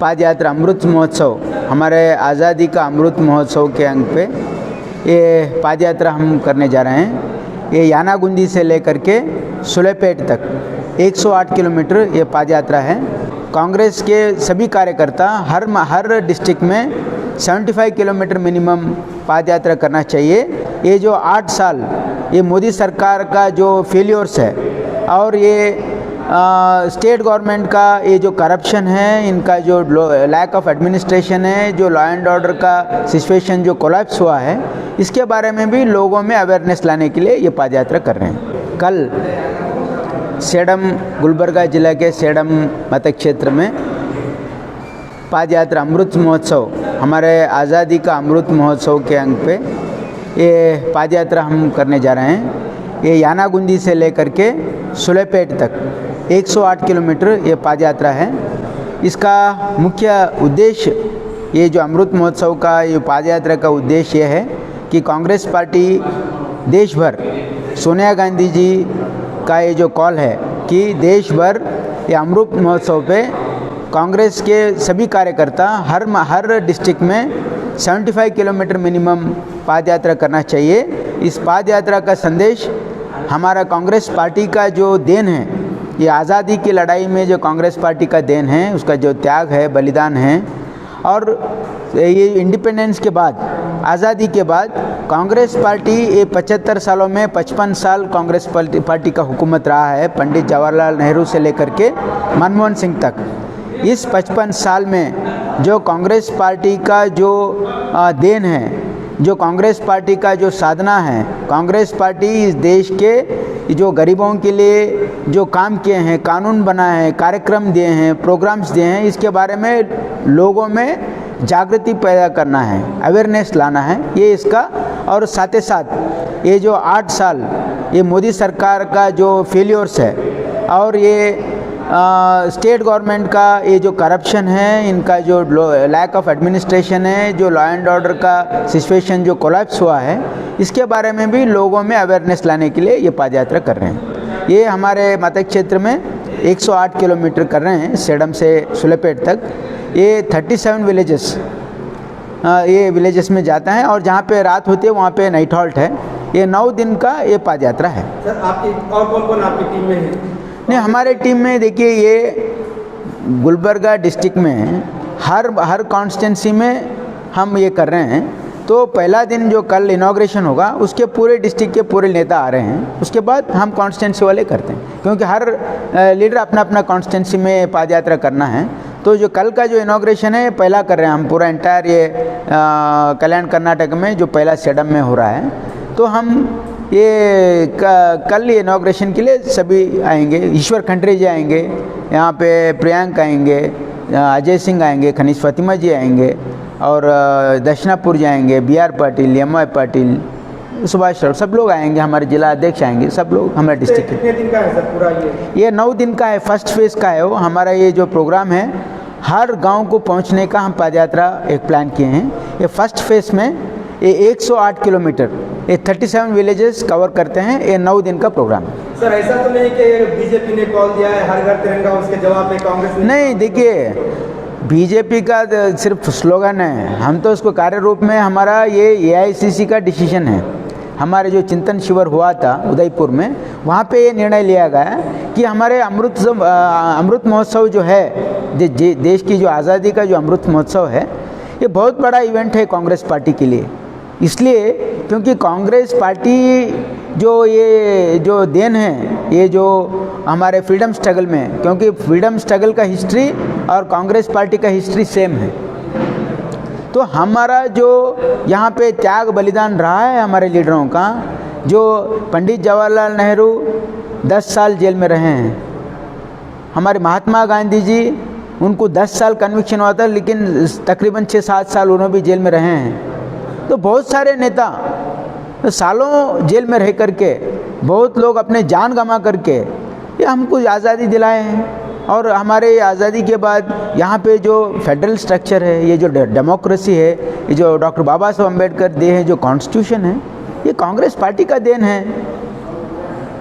पादयात्रा अमृत महोत्सव, हमारे आज़ादी का अमृत महोत्सव के अंग पे ये पादयात्रा हम करने जा रहे हैं। ये यानागुंदी से लेकर के सुलेपेट तक 108 किलोमीटर ये पादयात्रा है। कांग्रेस के सभी कार्यकर्ता हर डिस्ट्रिक्ट में 75 किलोमीटर मिनिमम पादयात्रा करना चाहिए। ये जो 8 साल ये मोदी सरकार का जो फेलियर्स है और ये स्टेट गवर्नमेंट का ये जो करप्शन है, इनका जो लैक ऑफ एडमिनिस्ट्रेशन है, जो लॉ एंड ऑर्डर का सिचुएशन जो कोलैप्स हुआ है, इसके बारे में भी लोगों में अवेयरनेस लाने के लिए ये पादयात्रा कर रहे हैं। कल सेडम गुलबर्गा जिला के सेडम मतक क्षेत्र में पादयात्रा अमृत महोत्सव, हमारे आज़ादी का अमृत महोत्सव के अंग पे ये पादयात्रा हम करने जा रहे हैं। ये यानागुंदी से लेकर के सुलेपेट तक 108 किलोमीटर ये पादयात्रा है। इसका मुख्य उद्देश्य, ये जो अमृत महोत्सव का ये पादयात्रा का उद्देश्य ये है कि कांग्रेस पार्टी देश भर, सोनिया गांधी जी का ये जो कॉल है कि देश भर ये अमृत महोत्सव पे कांग्रेस के सभी कार्यकर्ता हर डिस्ट्रिक्ट में 75 किलोमीटर मिनिमम पादयात्रा करना चाहिए। इस पादयात्रा का संदेश हमारा कांग्रेस पार्टी का जो देन है, ये आज़ादी की लड़ाई में जो कांग्रेस पार्टी का देन है, उसका जो त्याग है, बलिदान है, और ये इंडिपेंडेंस के बाद, आज़ादी के बाद कांग्रेस पार्टी ये 75 सालों में 55 साल कांग्रेस पार्टी का हुकूमत रहा है, पंडित जवाहरलाल नेहरू से लेकर के मनमोहन सिंह तक। इस 55 साल में जो कांग्रेस पार्टी का जो देन है, जो कांग्रेस पार्टी का जो साधना है, कांग्रेस पार्टी इस देश के जो गरीबों के लिए जो काम किए हैं, कानून बनाए हैं, कार्यक्रम दिए हैं, प्रोग्राम्स दिए हैं, इसके बारे में लोगों में जागृति पैदा करना है, अवेयरनेस लाना है, ये इसका। और साथ ही साथ ये जो 8 साल ये मोदी सरकार का जो फेलियर्स है और ये स्टेट गवर्नमेंट का ये जो करप्शन है, इनका जो लैक ऑफ एडमिनिस्ट्रेशन है, जो लॉ एंड ऑर्डर का सिचुएशन जो कोलैप्स हुआ है, इसके बारे में भी लोगों में अवेयरनेस लाने के लिए ये पादयात्रा कर रहे हैं। ये हमारे मतक क्षेत्र में 108 किलोमीटर कर रहे हैं, सेडम से सुलेपेट तक। ये 37 विलेजेस में जाता है और जहाँ पे रात होती है वहाँ पे नाइट हॉल्ट है। ये 9 दिन का ये पादयात्रा है। सर, आपकी और कौन-कौन आपकी टीम में है? नहीं, हमारे टीम में देखिए, ये गुलबर्गा डिस्ट्रिक्ट में हर कॉन्स्टिट्यूंसी में हम ये कर रहे हैं। तो पहला दिन जो कल इनॉग्रेशन होगा, उसके पूरे डिस्ट्रिक्ट के पूरे नेता आ रहे हैं। उसके बाद हम कॉन्स्टिट्यूंसी वाले करते हैं, क्योंकि हर लीडर अपना अपना कॉन्स्टिट्यूंसी में पादयात्रा करना है। तो जो कल का जो इनॉग्रेशन है, पहला कर रहे हैं हम पूरा एंटायर ये कल्याण कर्नाटक में जो पहला सेडम में हो रहा है। तो हम ये कल इनॉग्रेशन के लिए सभी आएंगे। ईश्वर खंडरे जी आएंगे, यहाँ पे प्रियांक आएंगे, अजय सिंह आएंगे, खनीश फातिमा जी आएंगे, और दक्षिणापुर जाएंगे, BR पाटिल, MY पाटिल, सुभाष राव, सब लोग आएंगे, हमारे जिला अध्यक्ष आएंगे, सब लोग हमारे डिस्ट्रिक्ट के। कितने दिन का है सर पूरा ये? 9 दिन का है, फर्स्ट फेज़ का है वो। हमारा ये जो प्रोग्राम है, हर गांव को पहुंचने का हम पादयात्रा एक प्लान किए हैं। ये फर्स्ट फेज़ में ये 108 किलोमीटर, ये 37 विलेजेस कवर करते हैं। ये 9 दिन का प्रोग्राम है। सर, ऐसा तो नहीं कि बीजेपी ने कॉल दिया है हर घर तिरंगा, उसके जवाब में कांग्रेस ने? नहीं, देखिए, बीजेपी का सिर्फ स्लोगन है, हम तो उसको कार्य रूप में, हमारा ये AICC का डिसीजन है। हमारे जो चिंतन शिविर हुआ था उदयपुर में, वहाँ पे ये निर्णय लिया गया कि हमारे अमृत महोत्सव जो है, देश की जो आज़ादी का जो अमृत महोत्सव है, ये बहुत बड़ा इवेंट है कांग्रेस पार्टी के लिए। इसलिए क्योंकि कांग्रेस पार्टी ये जो देन है, ये जो हमारे फ्रीडम स्ट्रगल में, क्योंकि फ्रीडम स्ट्रगल का हिस्ट्री और कांग्रेस पार्टी का हिस्ट्री सेम है। तो हमारा जो यहाँ पे त्याग बलिदान रहा है हमारे लीडरों का, जो पंडित जवाहरलाल नेहरू 10 साल जेल में रहे हैं, हमारे महात्मा गांधी जी, उनको 10 साल कन्विक्शन हुआ था, लेकिन तकरीबन 6-7 साल उन्होंने भी जेल में रहे हैं। तो बहुत सारे नेता सालों जेल में रह करके, बहुत लोग अपने जान गंवा करके ये हमको आज़ादी दिलाए हैं। और हमारे आज़ादी के बाद यहाँ पे जो फेडरल स्ट्रक्चर है, ये जो डेमोक्रेसी है, ये जो डॉक्टर बाबा साहब अम्बेडकर दिए हैं जो कॉन्स्टिट्यूशन है, ये कांग्रेस पार्टी का देन है।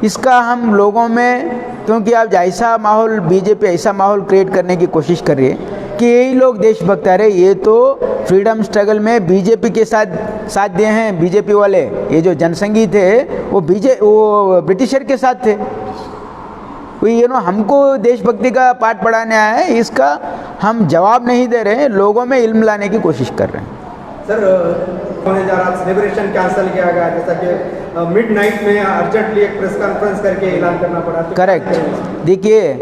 इसका हम लोगों में, क्योंकि अब ऐसा माहौल, बीजेपी ऐसा माहौल क्रिएट करने की कोशिश कर रही है कि यही लोग देशभक्त, अरे ये तो फ्रीडम स्ट्रगल में बीजेपी के साथ दिए हैं। बीजेपी वाले, ये जो जनसंघी थे वो ब्रिटिशर के साथ थे। कोई हमको देशभक्ति का पाठ पढ़ाने आया है, इसका हम जवाब नहीं दे रहे हैं, लोगों में इल्म लाने की कोशिश कर रहे हैं। सर, होने जा रहा सेलिब्रेशन कैंसिल किया गया, जैसा कि मिडनाइट में अर्जेंटली एक प्रेस कॉन्फ्रेंस करके ऐलान करना पड़ा। करेक्ट। देखिए,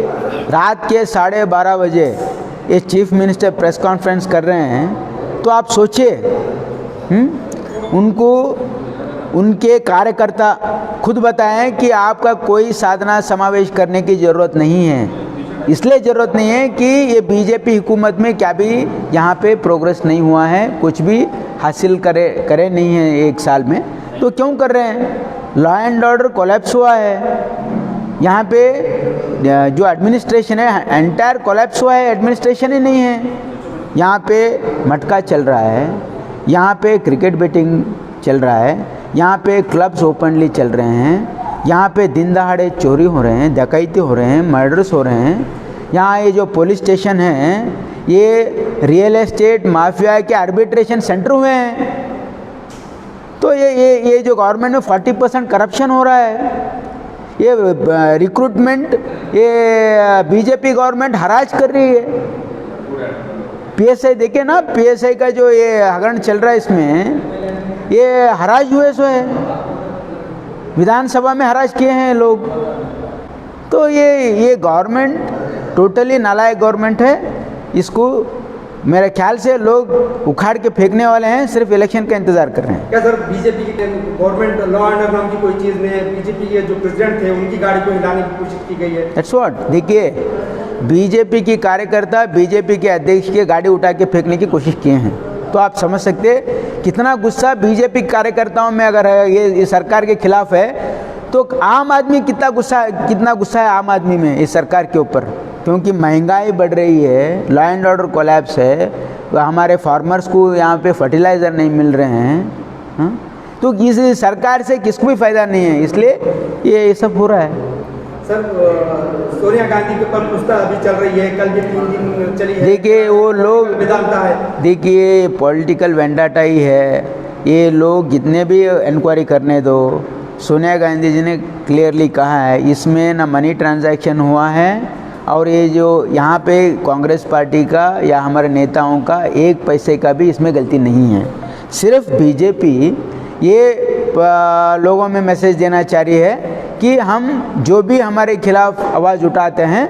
रात के 12:30 बजे ये चीफ मिनिस्टर प्रेस कॉन्फ्रेंस कर रहे हैं, तो आप सोचिए उनको उनके कार्यकर्ता खुद बताएं कि आपका कोई साधना समावेश करने की ज़रूरत नहीं है। इसलिए ज़रूरत नहीं है कि ये बीजेपी हुकूमत में क्या भी यहाँ पे प्रोग्रेस नहीं हुआ है, कुछ भी हासिल करे नहीं है एक साल में, तो क्यों कर रहे हैं? लॉ एंड ऑर्डर कोलैप्स हुआ है यहाँ पे, जो एडमिनिस्ट्रेशन है एंटायर कोलैप्स हुआ है, एडमिनिस्ट्रेशन ही नहीं है। यहाँ पे मटका चल रहा है, यहाँ पे क्रिकेट बेटिंग चल रहा है, यहाँ पे क्लब्स ओपनली चल रहे हैं, यहाँ पे दिन दहाड़े चोरी हो रहे हैं, डकैती हो रहे हैं, मर्डर्स हो रहे हैं। यहाँ ये जो पुलिस स्टेशन है, ये रियल एस्टेट माफिया के आर्बिट्रेशन सेंटर हुए हैं। तो ये जो गवर्नमेंट में 40% करप्शन हो रहा है, ये रिक्रूटमेंट ये बीजेपी गवर्नमेंट हराज कर रही है। पीएसआई देखिए ना, पीएसआई का जो ये हगरण चल रहा है, इसमें ये हराज हुए सो है, विधानसभा में हराज किए हैं लोग। तो ये गवर्नमेंट टोटली नालायक गवर्नमेंट है। इसको मेरे ख्याल से लोग उखाड़ के फेंकने वाले हैं, सिर्फ इलेक्शन का इंतजार कर रहे हैं। क्या सर बीजेपी की गवर्नमेंट लॉ एंड ऑर्डर नाम की कोई चीज़ नहीं है? बीजेपी के जो प्रेसिडेंट थे उनकी गाड़ी को हिलाने की कोशिश की गई है। That's what. देखिए, बीजेपी की कार्यकर्ता बीजेपी के अध्यक्ष की गाड़ी उठा के फेंकने की कोशिश किए हैं, तो आप समझ सकते कितना गुस्सा बीजेपी कार्यकर्ताओं में अगर है, ये सरकार के खिलाफ है, तो आम आदमी कितना गुस्सा है आम आदमी में इस सरकार के ऊपर। क्योंकि महंगाई बढ़ रही है, लॉ एंड ऑर्डर कोलैप्स है, हमारे फार्मर्स को यहाँ पे फर्टिलाइज़र नहीं मिल रहे हैं, तो इस सरकार से किसको भी फ़ायदा नहीं है, इसलिए ये सब हो रहा है। सर, सोनिया गांधी के ऊपर पूछताछ अभी चल रही है, कल भी 3 दिन चली है। देखिए, वो लोग विधानता है, देखिए पॉलिटिकल वेंडाटा ही है। ये लोग जितने भी इंक्वायरी करने दो, सोनिया गांधी जी ने क्लियरली कहा है इसमें ना मनी ट्रांजैक्शन हुआ है, और ये जो यहाँ पे कांग्रेस पार्टी का या हमारे नेताओं का 1 पैसे का भी इसमें गलती नहीं है। सिर्फ बीजेपी ये लोगों में मैसेज देना चाह रही है कि हम जो भी हमारे खिलाफ आवाज़ उठाते हैं,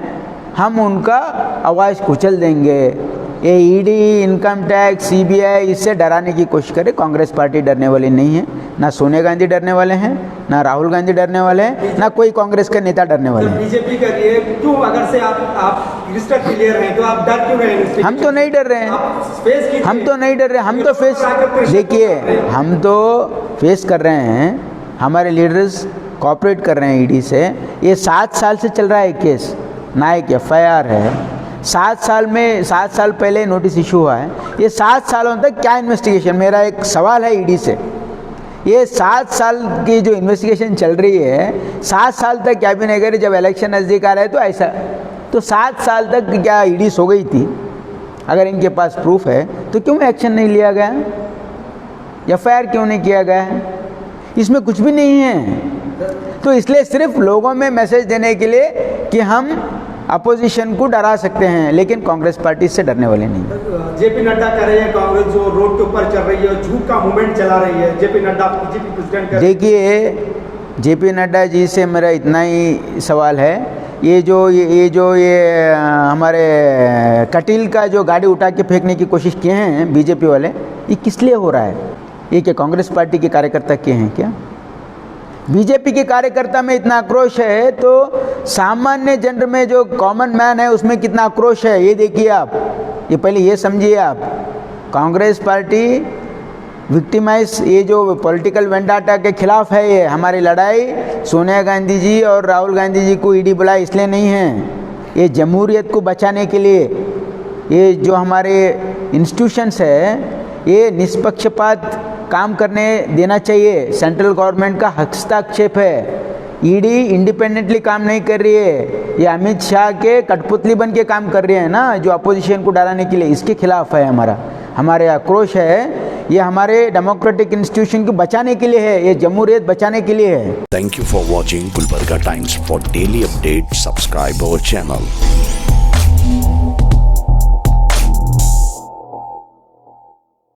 हम उनका आवाज़ कुचल देंगे। ये ईडी, इनकम टैक्स, सीबीआई इससे डराने की कोशिश करे। कांग्रेस पार्टी डरने वाली नहीं है, ना सोनिया गांधी डरने वाले हैं, ना राहुल गांधी डरने वाले हैं, ना कोई कांग्रेस के नेता डरने वाले हैं। बीजेपी कर रही है, क्यों? अगर से आप क्रिस्टल क्लियर हैं तो आप डर क्यों रहे हैं? हम तो नहीं डर रहे हैं, हम तो नहीं डर रहे, हम तो फेस, देखिए हम तो फेस कर रहे हैं, हमारे लीडर्स कोऑपरेट कर रहे हैं ईडी से। ये 7 साल से चल रहा है केस, ना एक एफआईआर है। 7 साल पहले नोटिस इशू हुआ है। ये 7 सालों तक क्या इन्वेस्टिगेशन? मेरा एक सवाल है ईडी से, ये 7 साल की जो इन्वेस्टिगेशन चल रही है, 7 साल तक क्या भी नहीं करी? जब इलेक्शन नज़दीक आ रहे तो ऐसा, तो 7 साल तक क्या ईडी सो गई थी? अगर इनके पास प्रूफ है तो क्यों एक्शन नहीं लिया गया? एफआईआर क्यों नहीं किया गया है? इसमें कुछ भी नहीं है। तो इसलिए सिर्फ लोगों में मैसेज देने के लिए कि हम अपोजिशन को डरा सकते हैं, लेकिन कांग्रेस पार्टी से डरने वाले नहीं। जेपी नड्डा कह रहे हैं कांग्रेस जो रोड के ऊपर चल रही है, झूठ का मूवमेंट चला रही है। JP Nadda BJP president. देखिए, जेपी नड्डा जी से मेरा इतना ही सवाल है, ये जो हमारे कटील का जो गाड़ी उठा के फेंकने की कोशिश किए हैं बीजेपी वाले, ये किस लिए हो रहा है? ये क्या कांग्रेस पार्टी के कार्यकर्ता किए हैं क्या? बीजेपी के कार्यकर्ता में इतना आक्रोश है, तो सामान्य जनर में जो कॉमन मैन है उसमें कितना आक्रोश है, ये देखिए आप। ये पहले ये समझिए आप, कांग्रेस पार्टी विक्टिमाइज, ये जो पॉलिटिकल वेंडाटा के खिलाफ है, ये हमारी लड़ाई सोनिया गांधी जी और राहुल गांधी जी को ईडी बुलाए इसलिए नहीं है, ये जमहूरियत को बचाने के लिए। ये जो हमारे इंस्टीट्यूशंस है, ये निष्पक्षपात काम करने देना चाहिए। सेंट्रल गवर्नमेंट का हस्तक्षेप है, ईडी इंडिपेंडेंटली काम नहीं कर रही है, ये अमित शाह के कठपुतली बन के काम कर रही है ना, जो अपोजिशन को डराने के लिए। इसके खिलाफ है हमारे आक्रोश है। ये हमारे डेमोक्रेटिक इंस्टीट्यूशन को बचाने के लिए है, ये जमहूरियत बचाने के लिए है। Thank you for watching Gulbarga Times. For daily updates, subscribe our channel.